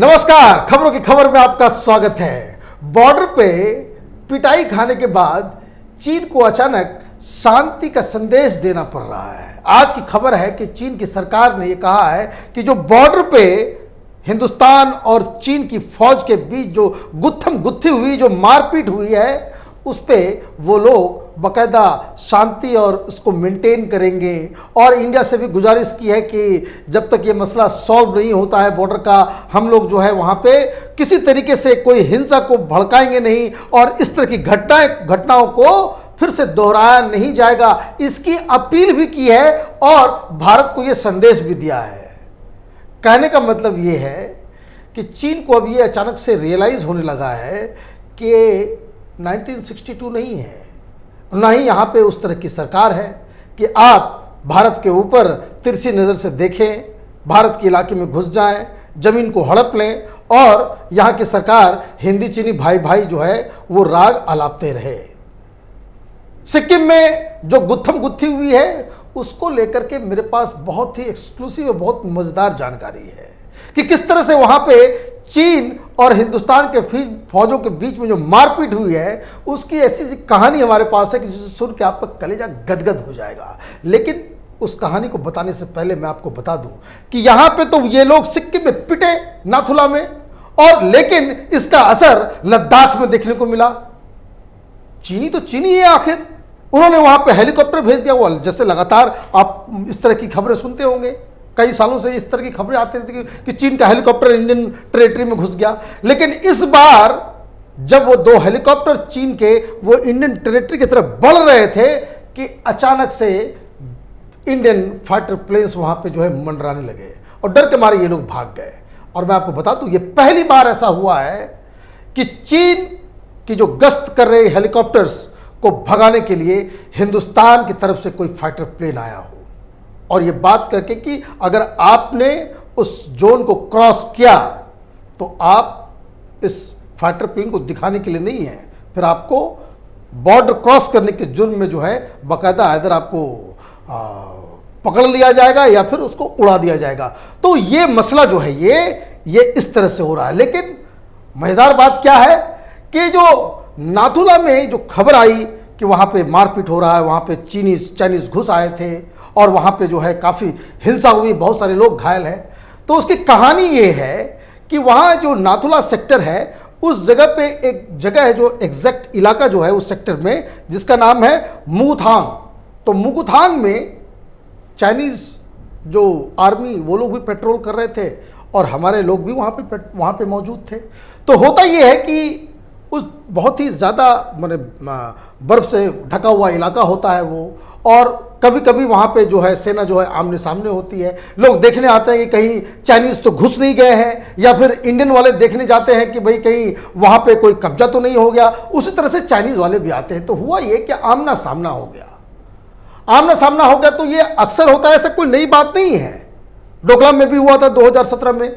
नमस्कार, खबरों की खबर में आपका स्वागत है। बॉर्डर पे पिटाई खाने के बाद चीन को अचानक शांति का संदेश देना पड़ रहा है। आज की खबर है कि चीन की सरकार ने यह कहा है कि जो बॉर्डर पे हिंदुस्तान और चीन की फौज के बीच जो गुत्थम गुत्थी हुई, जो मारपीट हुई है, उस पे वो लोग बाकायदा शांति और उसको मेंटेन करेंगे। और इंडिया से भी गुजारिश की है कि जब तक ये मसला सॉल्व नहीं होता है बॉर्डर का, हम लोग जो है वहाँ पे किसी तरीके से कोई हिंसा को भड़काएंगे नहीं और इस तरह की घटनाओं को फिर से दोहराया नहीं जाएगा, इसकी अपील भी की है और भारत को ये संदेश भी दिया है। कहने का मतलब ये है कि चीन को अब ये अचानक से रियलाइज होने लगा है कि 1962 नहीं है, ना ही यहाँ पे उस तरह की सरकार है कि आप भारत के ऊपर तिरछी नज़र से देखें, भारत के इलाके में घुस जाएं, ज़मीन को हड़प लें और यहाँ की सरकार हिंदी चीनी भाई भाई जो है वो राग आलापते रहे। सिक्किम में जो गुत्थम गुत्थी हुई है उसको लेकर के मेरे पास बहुत ही एक्सक्लूसिव और बहुत मज़ेदार जानकारी है कि किस तरह से वहाँ पे चीन और हिंदुस्तान के फौजों के बीच में जो मारपीट हुई है उसकी ऐसी सी कहानी हमारे पास है कि जिसे सुन के आपका कलेजा गदगद हो जाएगा। लेकिन उस कहानी को बताने से पहले मैं आपको बता दूं कि यहाँ पे तो ये लोग सिक्किम में पिटे, नाथुला में, और लेकिन इसका असर लद्दाख में देखने को मिला। चीनी तो चीनी है, आखिर उन्होंने वहाँ पे हेलीकॉप्टर भेज दिया। वो जैसे लगातार आप इस तरह की खबरें सुनते होंगे, कई सालों से इस तरह की खबरें आती थी कि चीन का हेलीकॉप्टर इंडियन टेरिटरी में घुस गया। लेकिन इस बार जब वो दो हेलीकॉप्टर चीन के वो इंडियन टेरिटरी की तरफ बढ़ रहे थे कि अचानक से इंडियन फाइटर प्लेन्स वहाँ पे जो है मंडराने लगे और डर के मारे ये लोग भाग गए। और मैं आपको बता दूं, ये पहली बार ऐसा हुआ है कि चीन की जो गश्त कर रहे हेलीकॉप्टर्स को भगाने के लिए हिंदुस्तान की तरफ से कोई फाइटर प्लेन आया हो। और ये बात करके कि अगर आपने उस जोन को क्रॉस किया तो आप इस फाइटर प्लेन को दिखाने के लिए नहीं है, फिर आपको बॉर्डर क्रॉस करने के जुर्म में जो है बाकायदा इधर आपको पकड़ लिया जाएगा या फिर उसको उड़ा दिया जाएगा। तो ये मसला जो है ये इस तरह से हो रहा है। लेकिन मजेदार बात क्या है कि जो नाथुला में जो खबर आई कि वहाँ पे मारपीट हो रहा है, वहाँ पे चाइनीज़ घुस आए थे और वहाँ पे जो है काफ़ी हिंसा हुई, बहुत सारे लोग घायल हैं। तो उसकी कहानी ये है कि वहाँ जो नाथुला सेक्टर है उस जगह पे एक जगह है जो एग्जैक्ट इलाका जो है उस सेक्टर में, जिसका नाम है मुगुथांग। तो मुगुथांग में चाइनीज़ जो आर्मी वो लोग भी पेट्रोल कर रहे थे और हमारे लोग भी वहाँ पे मौजूद थे। तो होता ये है कि उस बहुत ही ज़्यादा माने बर्फ़ से ढका हुआ इलाका होता है वो, और कभी कभी वहाँ पे जो है सेना जो है आमने सामने होती है। लोग देखने आते हैं कि कहीं चाइनीज़ तो घुस नहीं गए हैं, या फिर इंडियन वाले देखने जाते हैं कि भाई कहीं वहाँ पे कोई कब्जा तो नहीं हो गया। उसी तरह से चाइनीज़ वाले भी आते हैं। तो हुआ ये कि आमना सामना हो गया। तो ये अक्सर होता है, ऐसा कोई नई बात नहीं है। डोकलाम में भी हुआ था 2017 में।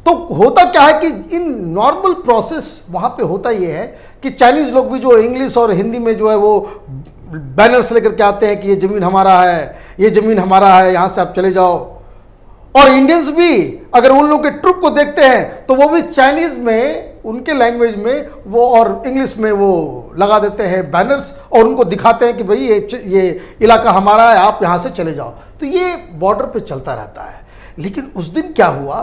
तो होता क्या है कि इन नॉर्मल प्रोसेस वहाँ पे होता ये है कि चाइनीज़ लोग भी जो इंग्लिश और हिंदी में जो है वो बैनर्स लेकर के आते हैं कि ये ज़मीन हमारा है, ये ज़मीन हमारा है, यहाँ से आप चले जाओ। और इंडियंस भी अगर उन लोगों के ट्रुप को देखते हैं तो वो भी चाइनीज़ में, उनके लैंग्वेज में वो और इंग्लिश में वो लगा देते हैं बैनर्स और उनको दिखाते हैं कि भाई ये इलाका हमारा है, आप यहाँ से चले जाओ। तो ये बॉर्डर पे चलता रहता है। लेकिन उस दिन क्या हुआ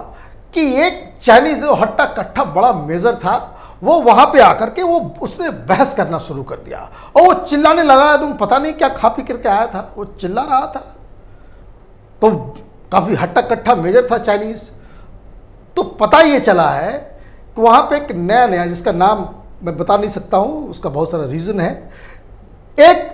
कि एक चाइनीज़ हट्टा कट्टा बड़ा मेजर था, वो वहाँ पे आकर के उसने बहस करना शुरू कर दिया और वो चिल्लाने लगा। तुम पता नहीं क्या खा पी करके आया था, वो चिल्ला रहा था। तो काफ़ी हट्टा कट्टा मेजर था चाइनीज़। तो पता ये चला है कि वहाँ पे एक नया जिसका नाम मैं बता नहीं सकता हूँ, उसका बहुत सारा रीज़न है, एक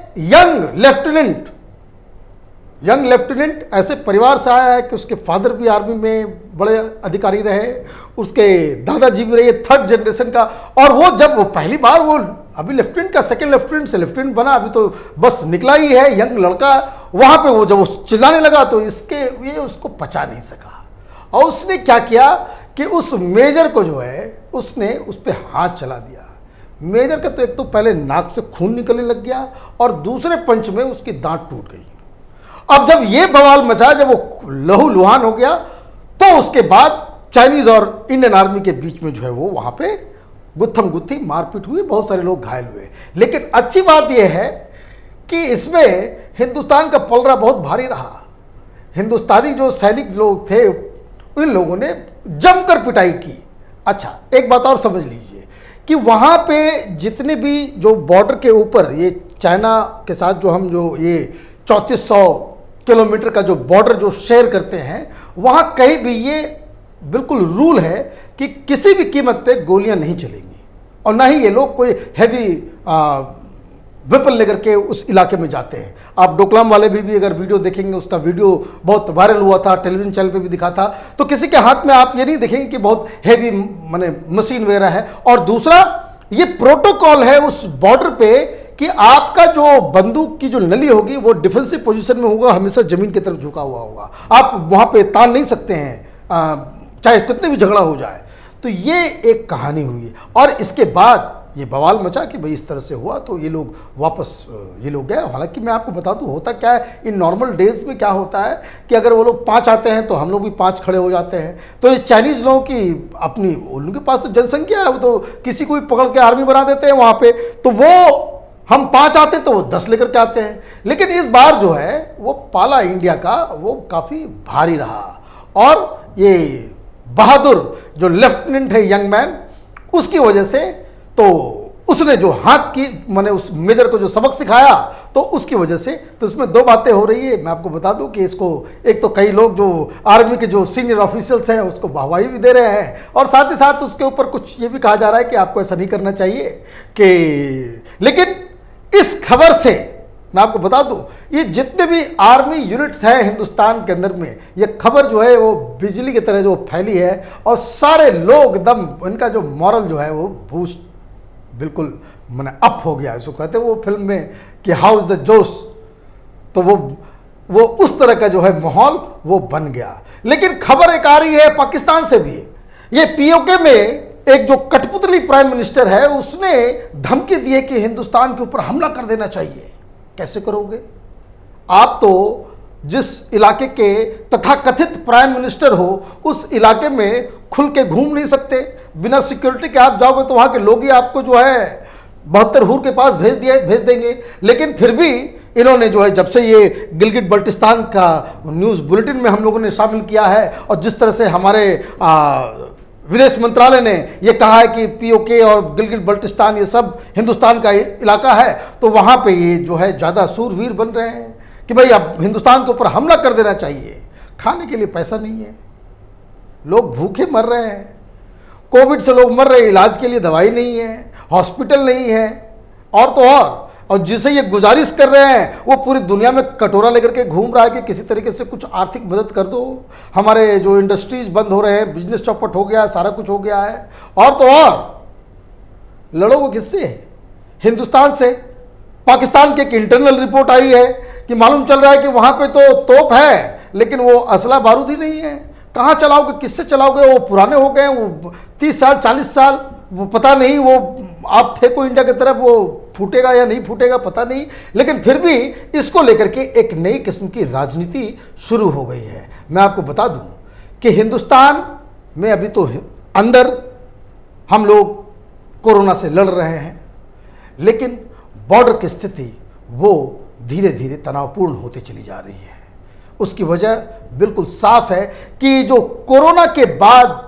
यंग लेफ्टिनेंट ऐसे परिवार से आया है कि उसके फादर भी आर्मी में बड़े अधिकारी रहे, उसके दादाजी भी रहे, थर्ड जनरेशन का। और वो पहली बार वो अभी लेफ्टिनेंट का सेकंड लेफ्टिनेंट से लेफ्टिनेंट बना, अभी तो बस निकला ही है, यंग लड़का। वहाँ पे वो जब वो चिल्लाने लगा तो ये उसको पचा नहीं सका और उसने क्या किया कि उस मेजर को जो है उसने उस पर हाथ चला दिया। मेजर का तो एक तो पहले नाक से खून निकलने लग गया और दूसरे पंच में उसकी दांत टूट गई। अब जब ये बवाल मचा, जब वो लहू लुहान हो गया तो उसके बाद चाइनीज और इंडियन आर्मी के बीच में जो है वो वहाँ पे गुत्थम गुत्थी मारपीट हुई, बहुत सारे लोग घायल हुए। लेकिन अच्छी बात यह है कि इसमें हिंदुस्तान का पलड़ा बहुत भारी रहा। हिंदुस्तानी जो सैनिक लोग थे उन लोगों ने जमकर पिटाई की। अच्छा, एक बात और समझ लीजिए कि वहाँ पे जितने भी जो बॉर्डर के ऊपर ये चाइना के साथ जो हम जो ये 3400 किलोमीटर का जो बॉर्डर जो शेयर करते हैं, वहाँ कहीं भी ये बिल्कुल रूल है कि किसी भी कीमत पे गोलियां नहीं चलेंगी और ना ही ये लोग कोई हैवी वेपन लेकर के उस इलाके में जाते हैं। आप डोकलाम वाले भी अगर वीडियो देखेंगे, उसका वीडियो बहुत वायरल हुआ था, टेलीविजन चैनल पे भी दिखा था, तो किसी के हाथ में आप ये नहीं देखेंगे कि बहुत हैवी माने मशीन वगैरह है। और दूसरा, ये प्रोटोकॉल है उस बॉर्डर पे कि आपका जो बंदूक की जो नली होगी वो डिफेंसिव पोजीशन में होगा, हमेशा जमीन की तरफ झुका हुआ होगा। आप वहाँ पे तान नहीं सकते हैं चाहे कितने भी झगड़ा हो जाए। तो ये एक कहानी हुई और इसके बाद ये बवाल मचा कि भाई इस तरह से हुआ, तो ये लोग वापस ये लोग गए। हालांकि मैं आपको बता दूं होता क्या है, इन नॉर्मल डेज में क्या होता है कि अगर वो लोग 5 आते हैं तो हम लोग भी 5 खड़े हो जाते हैं। तो ये चाइनीज़ लोगों की अपनी, उनके पास तो जनसंख्या है, वो तो किसी को भी पकड़ के आर्मी बना देते हैं वहाँ पे। तो वो हम 5 आते तो वो 10 लेकर के आते हैं। लेकिन इस बार जो है वो पाला इंडिया का वो काफ़ी भारी रहा और ये बहादुर जो लेफ्टिनेंट है यंग मैन, उसकी वजह से तो उसने जो हाथ की मैंने उस मेजर को जो सबक सिखाया, तो उसकी वजह से तो इसमें 2 बातें हो रही है। मैं आपको बता दूं कि इसको एक तो कई लोग जो आर्मी के जो सीनियर ऑफिशियल्स हैं उसको वाहवाही भी दे रहे हैं और साथ ही साथ उसके ऊपर कुछ ये भी कहा जा रहा है कि आपको ऐसा नहीं करना चाहिए कि। लेकिन इस खबर से मैं आपको बता दूं, ये जितने भी आर्मी यूनिट्स हैं हिंदुस्तान के अंदर में, ये खबर जो है वो बिजली की तरह जो फैली है और सारे लोग एकदम, इनका जो मॉरल जो है वो बूस्ट बिल्कुल मैंने अप हो गया। इसको कहते हैं वो फिल्म में कि हाउ इज द जोश, तो वो उस तरह का जो है माहौल वो बन गया। लेकिन खबर एक आ रही है पाकिस्तान से भी। ये पीओके में एक जो कठपुतली प्राइम मिनिस्टर है उसने धमकी दी है कि हिंदुस्तान के ऊपर हमला कर देना चाहिए। कैसे करोगे आप? तो जिस इलाके के तथाकथित प्राइम मिनिस्टर हो उस इलाके में खुल के घूम नहीं सकते, बिना सिक्योरिटी के आप जाओगे तो वहाँ के लोग ही आपको जो है 72 हूर के पास भेज देंगे। लेकिन फिर भी इन्होंने जो है, जब से ये गिलगिट बल्टिस्तान का न्यूज़ बुलेटिन में हम लोगों ने शामिल किया है और जिस तरह से हमारे विदेश मंत्रालय ने यह कहा है कि पीओके और गिलगिट बल्टिस्तान ये सब हिंदुस्तान का इलाका है, तो वहाँ पे ये जो है ज़्यादा सूरवीर बन रहे हैं कि भाई अब हिंदुस्तान के ऊपर हमला कर देना चाहिए। खाने के लिए पैसा नहीं है, लोग भूखे मर रहे हैं, कोविड से लोग मर रहे हैं, इलाज के लिए दवाई नहीं है, हॉस्पिटल नहीं है, और तो और जिसे ये गुजारिश कर रहे हैं वो पूरी दुनिया में कटोरा लेकर के घूम रहा है कि किसी तरीके से कुछ आर्थिक मदद कर दो, हमारे जो इंडस्ट्रीज बंद हो रहे हैं, बिजनेस चौपट हो गया है, सारा कुछ हो गया है। और तो और लड़ोगे किससे? हिंदुस्तान से। पाकिस्तान की एक इंटरनल रिपोर्ट आई है कि मालूम चल रहा है कि वहाँ पे तो तोप है लेकिन वो असला बारूद ही नहीं है। कहाँ चलाओगे, किससे चलाओगे? वो पुराने हो गए, वो 30 साल 40 साल, वो पता नहीं, वो आप फेंको इंडिया की तरफ, वो फूटेगा या नहीं फूटेगा पता नहीं। लेकिन फिर भी इसको लेकर के एक नई किस्म की राजनीति शुरू हो गई है। मैं आपको बता दूं कि हिंदुस्तान में अभी तो अंदर हम लोग कोरोना से लड़ रहे हैं, लेकिन बॉर्डर की स्थिति वो धीरे धीरे तनावपूर्ण होती चली जा रही है। उसकी वजह बिल्कुल साफ है कि जो कोरोना के बाद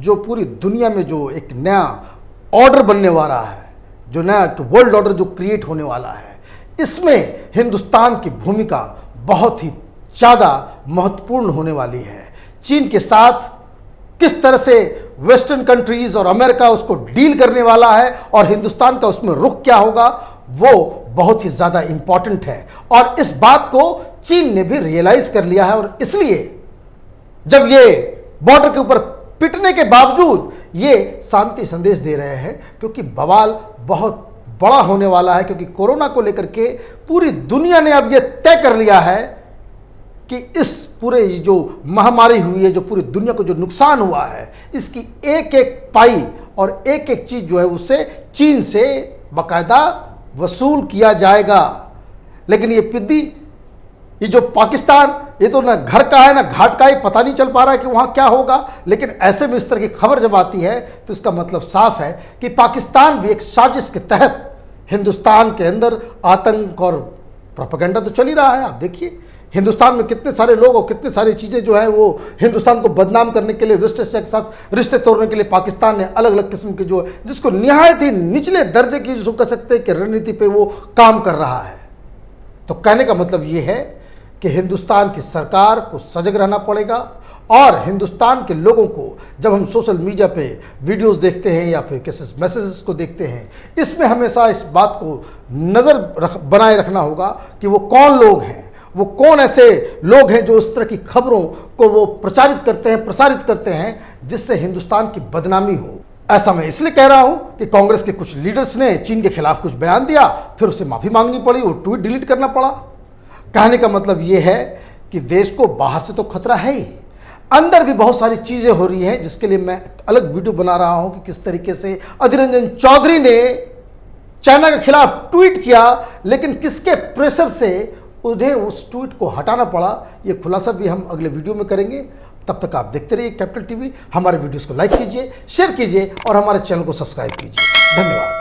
जो पूरी दुनिया में जो एक नया ऑर्डर बनने वाला है, जो नया वर्ल्ड ऑर्डर जो क्रिएट होने वाला है, इसमें हिंदुस्तान की भूमिका बहुत ही ज़्यादा महत्वपूर्ण होने वाली है। चीन के साथ किस तरह से वेस्टर्न कंट्रीज और अमेरिका उसको डील करने वाला है और हिंदुस्तान का उसमें रुख क्या होगा, वो बहुत ही ज़्यादा इंपॉर्टेंट है। और इस बात को चीन ने भी रियलाइज कर लिया है और इसलिए जब ये बॉर्डर के ऊपर पिटने के बावजूद ये शांति संदेश दे रहे हैं, क्योंकि बवाल बहुत बड़ा होने वाला है। क्योंकि कोरोना को लेकर के पूरी दुनिया ने अब ये तय कर लिया है कि इस पूरे जो महामारी हुई है, जो पूरी दुनिया को जो नुकसान हुआ है, इसकी एक एक पाई और एक एक चीज़ जो है उससे चीन से बाकायदा वसूल किया जाएगा। लेकिन ये पिद्दी, ये जो पाकिस्तान ये तो ना घर का है ना घाट का है, पता नहीं चल पा रहा है कि वहाँ क्या होगा। लेकिन ऐसे में इस तरह की खबर जब आती है तो इसका मतलब साफ है कि पाकिस्तान भी एक साजिश के तहत हिंदुस्तान के अंदर आतंक और प्रोपेगेंडा तो चल ही रहा है। आप देखिए हिंदुस्तान में कितने सारे लोग और कितने सारी चीज़ें जो हैं वो हिंदुस्तान को बदनाम करने के लिए, वेस्ट एशिया के साथ रिश्ते तोड़ने के लिए पाकिस्तान ने अलग अलग किस्म के जो जिसको निहायत ही निचले दर्जे की जिसको कह सकते हैं कि रणनीति पे वो काम कर रहा है। तो कहने का मतलब ये है कि हिंदुस्तान की सरकार को सजग रहना पड़ेगा और हिंदुस्तान के लोगों को जब हम सोशल मीडिया पे वीडियोस देखते हैं या फिर किसी मैसेजेस को देखते हैं, इसमें हमेशा इस बात को बनाए रखना होगा कि वो कौन लोग हैं, वो कौन ऐसे लोग हैं जो इस तरह की खबरों को वो प्रसारित करते हैं जिससे हिंदुस्तान की बदनामी हो। ऐसा मैं इसलिए कह रहा हूं कि कांग्रेस के कुछ लीडर्स ने चीन के खिलाफ कुछ बयान दिया, फिर उसे माफी मांगनी पड़ी, वो ट्वीट डिलीट करना पड़ा। कहने का मतलब ये है कि देश को बाहर से तो खतरा है ही, अंदर भी बहुत सारी चीजें हो रही हैं, जिसके लिए मैं अलग वीडियो बना रहा हूं कि किस तरीके से अधीर रंजन चौधरी ने चाइना के खिलाफ ट्वीट किया, लेकिन किसके प्रेशर से उन्हें उस ट्वीट को हटाना पड़ा। ये खुलासा भी हम अगले वीडियो में करेंगे। तब तक आप देखते रहिए कैपिटल टीवी। हमारे वीडियोस को लाइक कीजिए, शेयर कीजिए और हमारे चैनल को सब्सक्राइब कीजिए। धन्यवाद।